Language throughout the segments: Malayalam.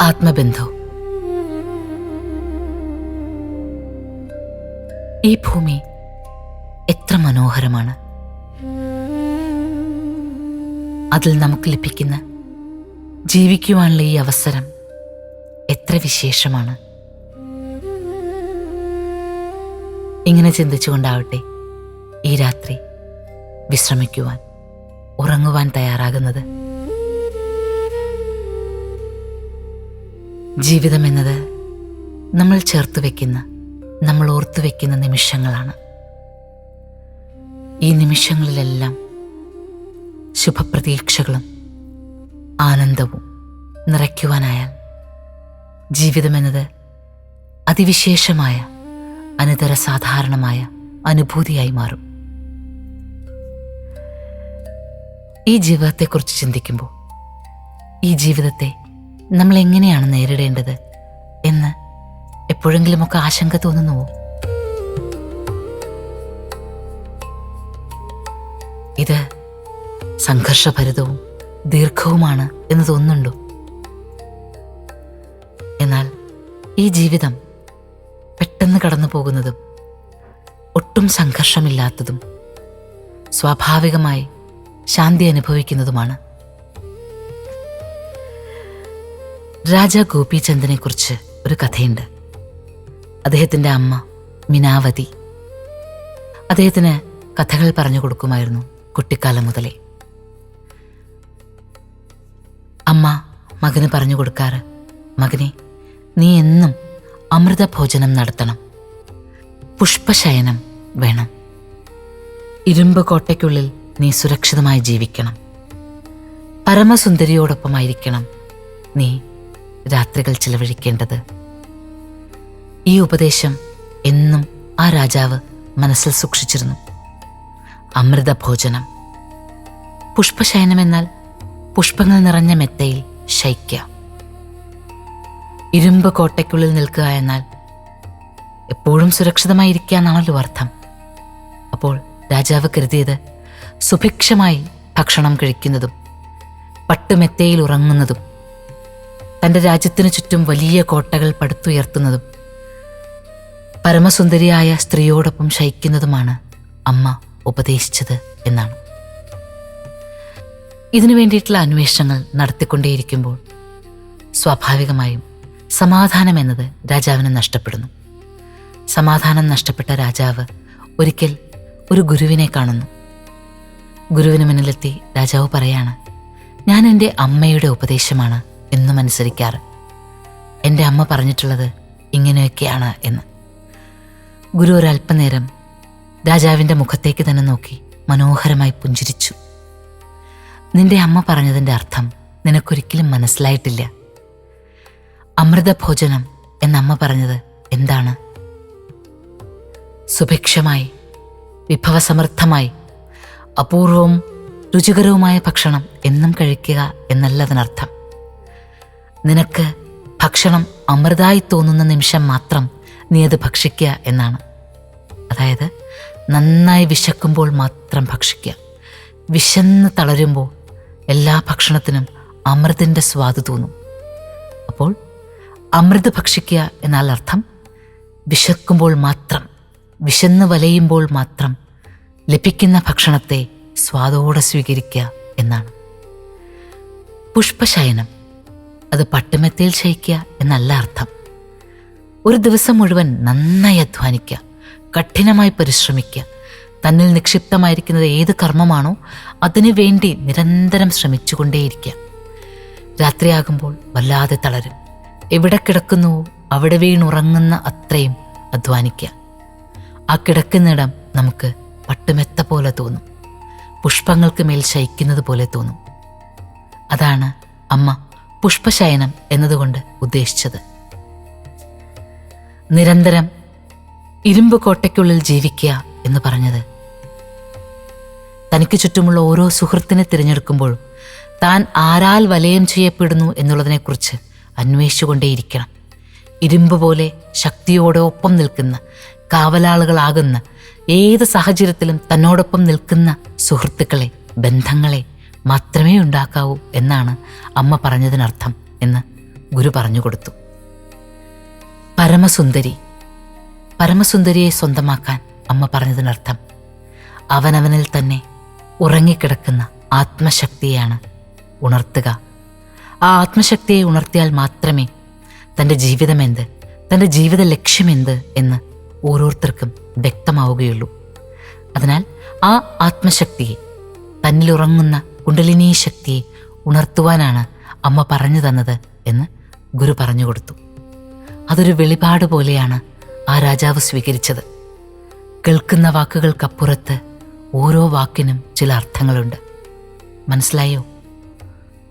ആത്മബന്ധു. ഈ ഭൂമി എത്ര മനോഹരമാണ്. അതിൽ നമുക്ക് ലഭിക്കുന്ന ജീവിക്കുവാനുള്ള ഈ അവസരം എത്ര വിശേഷമാണ്. ഇങ്ങനെ ചിന്തിച്ചുകൊണ്ടാവട്ടെ ഈ രാത്രി വിശ്രമിക്കുവാൻ, ഉറങ്ങുവാൻ തയ്യാറാകുന്നത്. ജീവിതം എന്നത് നമ്മൾ ചേർത്ത് വയ്ക്കുന്ന, നമ്മൾ ഓർത്തു വയ്ക്കുന്ന നിമിഷങ്ങളാണ്. ഈ നിമിഷങ്ങളിലെല്ലാം ശുഭപ്രതീക്ഷകളും ആനന്ദവും നിറയ്ക്കുവാനായാൽ ജീവിതമെന്നത് അതിവിശേഷമായ, അനിതര സാധാരണമായ അനുഭൂതിയായി മാറും. ഈ ജീവിതത്തെക്കുറിച്ച് ചിന്തിക്കുമ്പോൾ ഈ ജീവിതത്തെ നമ്മൾ എങ്ങനെയാണ് നേരിടേണ്ടത് എന്ന് എപ്പോഴെങ്കിലുമൊക്കെ ആശങ്ക തോന്നുന്നുവോ? ഇത് സംഘർഷഭരിതവും ദീർഘവുമാണ് എന്ന് തോന്നുന്നുണ്ടോ? എന്നാൽ ഈ ജീവിതം പെട്ടെന്ന് കടന്നു പോകുന്നതും ഒട്ടും സംഘർഷമില്ലാത്തതും സ്വാഭാവികമായി ശാന്തി അനുഭവിക്കുന്നതുമാണ്. രാജാ ഗോപീചന്ദിനെ കുറിച്ച് ഒരു കഥയുണ്ട്. അദ്ദേഹത്തിൻ്റെ അമ്മ മിനാവതി അദ്ദേഹത്തിന് കഥകൾ പറഞ്ഞു കൊടുക്കുമായിരുന്നു കുട്ടിക്കാലം മുതലേ. അമ്മ മകന് പറഞ്ഞു കൊടുക്കാറ്, മകനെ, നീ എന്നും അമൃതഭോജനം നടത്തണം, പുഷ്പശയനം വേണം, ഇരുമ്പ് കോട്ടയ്ക്കുള്ളിൽ നീ സുരക്ഷിതമായി ജീവിക്കണം, പരമസുന്ദരിയോടൊപ്പമായിരിക്കണം നീ രാത്രികൾ ചിലവഴിക്കേണ്ടത്. ഈ ഉപദേശം എന്നും ആ രാജാവ് മനസ്സിൽ സൂക്ഷിച്ചിരുന്നു. അമൃതഭോജനം, പുഷ്പശയനം എന്നാൽ പുഷ്പങ്ങൾ നിറഞ്ഞ മെത്തയിൽ ശയിക്കുക. ഇരുമ്പ് കോട്ടയ്ക്കുള്ളിൽ നിൽക്കുക എന്നാൽ എപ്പോഴും സുരക്ഷിതമായിരിക്കുക എന്നാണല്ലോ അർത്ഥം. അപ്പോൾ രാജാവ് കരുതിയത് സുഭിക്ഷമായി ഭക്ഷണം കഴിക്കുന്നതും പട്ടുമെത്തയിൽ ഉറങ്ങുന്നതും തൻ്റെ രാജ്യത്തിനു ചുറ്റും വലിയ കോട്ടകൾ പടുത്തുയർത്തുന്നതും പരമസുന്ദരിയായ സ്ത്രീയോടൊപ്പം ശയിക്കുന്നതുമാണ് അമ്മ ഉപദേശിച്ചത് എന്നാണ്. ഇതിനു വേണ്ടിയിട്ടുള്ള അന്വേഷണങ്ങൾ നടത്തിക്കൊണ്ടേയിരിക്കുമ്പോൾ സ്വാഭാവികമായും സമാധാനം എന്നത് രാജാവിന് നഷ്ടപ്പെടുന്നു. സമാധാനം നഷ്ടപ്പെട്ട രാജാവ് ഒരിക്കൽ ഒരു ഗുരുവിനെ കാണുന്നു. ഗുരുവിന് മുന്നിലെത്തി രാജാവ് പറയാണ്, ഞാൻ എൻ്റെ അമ്മയുടെ ഉപദേശമാണ് എന്നും അനുസരിക്കാറ്. എൻ്റെ അമ്മ പറഞ്ഞിട്ടുള്ളത് ഇങ്ങനെയൊക്കെയാണ് എന്ന്. ഗുരു ഒരല്പനേരം രാജാവിൻ്റെ മുഖത്തേക്ക് തന്നെ നോക്കി മനോഹരമായി പുഞ്ചിരിച്ചു. നിന്റെ അമ്മ പറഞ്ഞതിൻ്റെ അർത്ഥം നിനക്കൊരിക്കലും മനസ്സിലായിട്ടില്ല. അമൃതഭോജനം എന്നമ്മ പറഞ്ഞത് എന്താണ്? സുഭിക്ഷമായി, വിഭവസമൃദ്ധമായി, അപൂർവവും രുചികരവുമായ ഭക്ഷണം എന്നും കഴിക്കുക എന്നല്ല അതിനർത്ഥം. നിനക്ക് ഭക്ഷണം അമൃതായി തോന്നുന്ന നിമിഷം മാത്രം നീ അത് ഭക്ഷിക്കുക എന്നാണ്. അതായത് നന്നായി വിശക്കുമ്പോൾ മാത്രം ഭക്ഷിക്കുക. വിശന്ന് തളരുമ്പോൾ എല്ലാ ഭക്ഷണത്തിനും അമൃതിൻ്റെ സ്വാദ് തോന്നും. അപ്പോൾ അമൃത് ഭക്ഷിക്കുക എന്നാൽ അർത്ഥം വിശക്കുമ്പോൾ മാത്രം, വിശന്ന് വലയുമ്പോൾ മാത്രം ലഭിക്കുന്ന ഭക്ഷണത്തെ സ്വാദോടെ സ്വീകരിക്കുക എന്നാണ്. പുഷ്പശയനം, അത് പട്ടുമെത്തയിൽ ശയിക്കുക എന്നല്ല അർത്ഥം. ഒരു ദിവസം മുഴുവൻ നന്നായി അധ്വാനിക്കുക, കഠിനമായി പരിശ്രമിക്കുക, തന്നിൽ നിക്ഷിപ്തമായിരിക്കുന്നത് ഏത് കർമ്മമാണോ അതിനു വേണ്ടി നിരന്തരം ശ്രമിച്ചുകൊണ്ടേയിരിക്കുക. രാത്രിയാകുമ്പോൾ വല്ലാതെ തളരും. എവിടെ കിടക്കുന്നുവോ അവിടെ വീണുറങ്ങുന്ന അത്രയും അധ്വാനിക്കുക. ആ കിടക്കുന്നിടം നമുക്ക് പട്ടുമെത്ത പോലെ തോന്നും, പുഷ്പങ്ങൾക്ക് മേൽ ശയിക്കുന്നത് പോലെ തോന്നും. അതാണ് അമ്മ പുഷ്പശയനം എന്നതുകൊണ്ട് ഉദ്ദേശിച്ചത്. നിരന്തരം ഇരുമ്പ് കോട്ടയ്ക്കുള്ളിൽ ജീവിക്കുക എന്ന് പറഞ്ഞത് തനിക്ക് ചുറ്റുമുള്ള ഓരോ സുഹൃത്തിനെ തിരഞ്ഞെടുക്കുമ്പോഴും താൻ ആരാൽ വലയം ചെയ്യപ്പെടുന്നു എന്നുള്ളതിനെക്കുറിച്ച് അന്വേഷിച്ചുകൊണ്ടേയിരിക്കണം. ഇരുമ്പ് പോലെ ശക്തിയോടെ ഒപ്പം നിൽക്കുന്ന, കാവലാളുകളാകുന്ന, ഏത് സാഹചര്യത്തിലും തന്നോടൊപ്പം നിൽക്കുന്ന സുഹൃത്തുക്കളെ, ബന്ധങ്ങളെ മാത്രമേ ഉണ്ടാക്കാവൂ എന്നാണ് അമ്മ പറഞ്ഞതിനർത്ഥം എന്ന് ഗുരു പറഞ്ഞുകൊടുത്തു. പരമസുന്ദരി, പരമസുന്ദരിയെ സ്വന്തമാക്കാൻ അമ്മ പറഞ്ഞതിനർത്ഥം അവനവനിൽ തന്നെ ഉറങ്ങിക്കിടക്കുന്ന ആത്മശക്തിയെയാണ് ഉണർത്തുക. ആ ആത്മശക്തിയെ ഉണർത്തിയാൽ മാത്രമേ തൻ്റെ ജീവിതമെന്ത്, തൻ്റെ ജീവിത ലക്ഷ്യമെന്ത് എന്ന് ഓരോരുത്തർക്കും വ്യക്തമാവുകയുള്ളൂ. അതിനാൽ ആ ആത്മശക്തിയെ, തന്നിലുറങ്ങുന്ന കുണ്ടലിനീ ശക്തിയെ ഉണർത്തുവാനാണ് അമ്മ പറഞ്ഞു തന്നത് എന്ന് ഗുരു പറഞ്ഞുകൊടുത്തു. അതൊരു വെളിപാട് പോലെയാണ് ആ രാജാവ് സ്വീകരിച്ചത്. കേൾക്കുന്ന വാക്കുകൾക്കപ്പുറത്ത് ഓരോ വാക്കിനും ചില അർത്ഥങ്ങളുണ്ട്. മനസ്സിലായോ?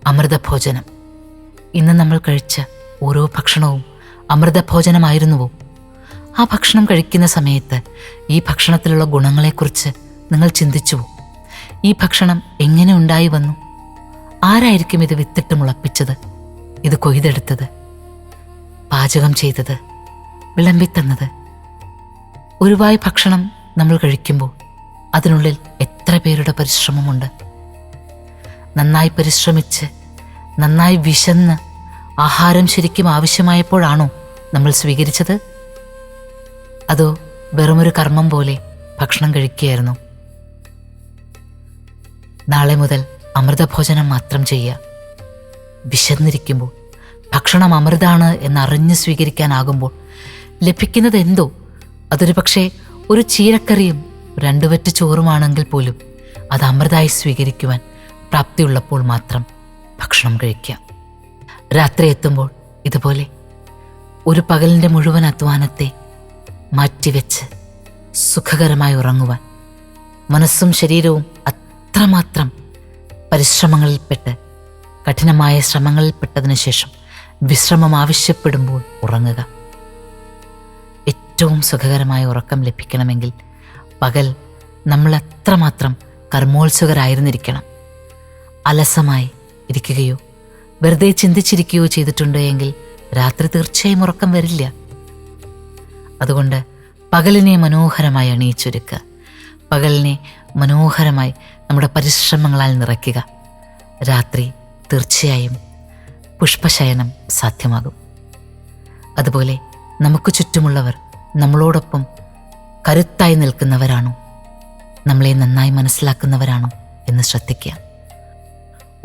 അമൃതഭോജനം. ഇന്ന് നമ്മൾ കഴിച്ച ഓരോ ഭക്ഷണവും അമൃതഭോജനമായിരുന്നുവോ? ആ ഭക്ഷണം കഴിക്കുന്ന സമയത്ത് ഈ ഭക്ഷണത്തിലുള്ള ഗുണങ്ങളെക്കുറിച്ച് നിങ്ങൾ ചിന്തിച്ചുവോ? ഈ ഭക്ഷണം എങ്ങനെ ഉണ്ടായി വന്നു? ആരായിരിക്കും ഇത് വിത്തിട്ട് മുളപ്പിച്ചത്, ഇത് കൊയ്തെടുത്തത്, പാചകം ചെയ്തത്, വിളമ്പിത്തന്നത്? ഒരു വായ് ഭക്ഷണം നമ്മൾ കഴിക്കുമ്പോൾ അതിനുള്ളിൽ എത്ര പേരുടെ പരിശ്രമമുണ്ട്. നന്നായി പരിശ്രമിച്ച്, നന്നായി വിശന്ന് ആഹാരം ശരിക്കും ആവശ്യമായപ്പോഴാണോ നമ്മൾ സ്വീകരിച്ചത്? അതോ വെറുമൊരു കർമ്മം പോലെ ഭക്ഷണം കഴിക്കുകയായിരുന്നു? നാളെ മുതൽ അമൃതഭോജനം മാത്രം ചെയ്യുക. വിശന്നിരിക്കുമ്പോൾ ഭക്ഷണം അമൃതാണ് എന്നറിഞ്ഞ് സ്വീകരിക്കാനാകുമ്പോൾ ലഭിക്കുന്നത് എന്തോ, അതൊരു പക്ഷേ ഒരു ചീരക്കറിയും 2 വറ്റ് ചോറുമാണെങ്കിൽ പോലും അത് അമൃതായി സ്വീകരിക്കുവാൻ പ്രാപ്തിയുള്ളപ്പോൾ മാത്രം ഭക്ഷണം കഴിക്കുക. രാത്രി എത്തുമ്പോൾ ഇതുപോലെ ഒരു പകലിൻ്റെ മുഴുവൻ അധ്വാനത്തെ മാറ്റിവെച്ച് സുഖകരമായി ഉറങ്ങുവാൻ, മനസ്സും ശരീരവും അത്രമാത്രം പരിശ്രമങ്ങളിൽപ്പെട്ട്, കഠിനമായ ശ്രമങ്ങളിൽപ്പെട്ടതിന് ശേഷം വിശ്രമം ആവശ്യപ്പെടുമ്പോൾ ഉറങ്ങുക. ഏറ്റവും സുഖകരമായ ഉറക്കം ലഭിക്കണമെങ്കിൽ പകൽ നമ്മൾ അത്രമാത്രം കർമ്മോത്സുകരായിരുന്നിരിക്കണം. അലസമായി ഇരിക്കുകയോ വെറുതെ ചിന്തിച്ചിരിക്കുകയോ ചെയ്തിട്ടുണ്ട് എങ്കിൽ രാത്രി തീർച്ചയായും ഉറക്കം വരില്ല. അതുകൊണ്ട് പകലിനെ മനോഹരമായി അണിയിച്ചൊരുക്കുക. പകലിനെ മനോഹരമായി നമ്മുടെ പരിശ്രമങ്ങളാൽ നിറയ്ക്കുക. രാത്രി തീർച്ചയായും പുഷ്പശയനം സാധ്യമാകും. അതുപോലെ നമുക്ക് ചുറ്റുമുള്ളവർ നമ്മളോടൊപ്പം കരുത്തായി നിൽക്കുന്നവരാണോ, നമ്മളെ നന്നായി മനസ്സിലാക്കുന്നവരാണോ എന്ന് ശ്രദ്ധിക്കുക.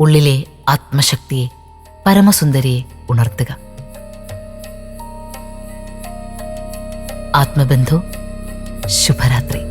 ഉള്ളിലെ ആത്മശക്തിയെ, പരമസുന്ദരിയെ ഉണർത്തുക. ആത്മബന്ധു, ശുഭരാത്രി.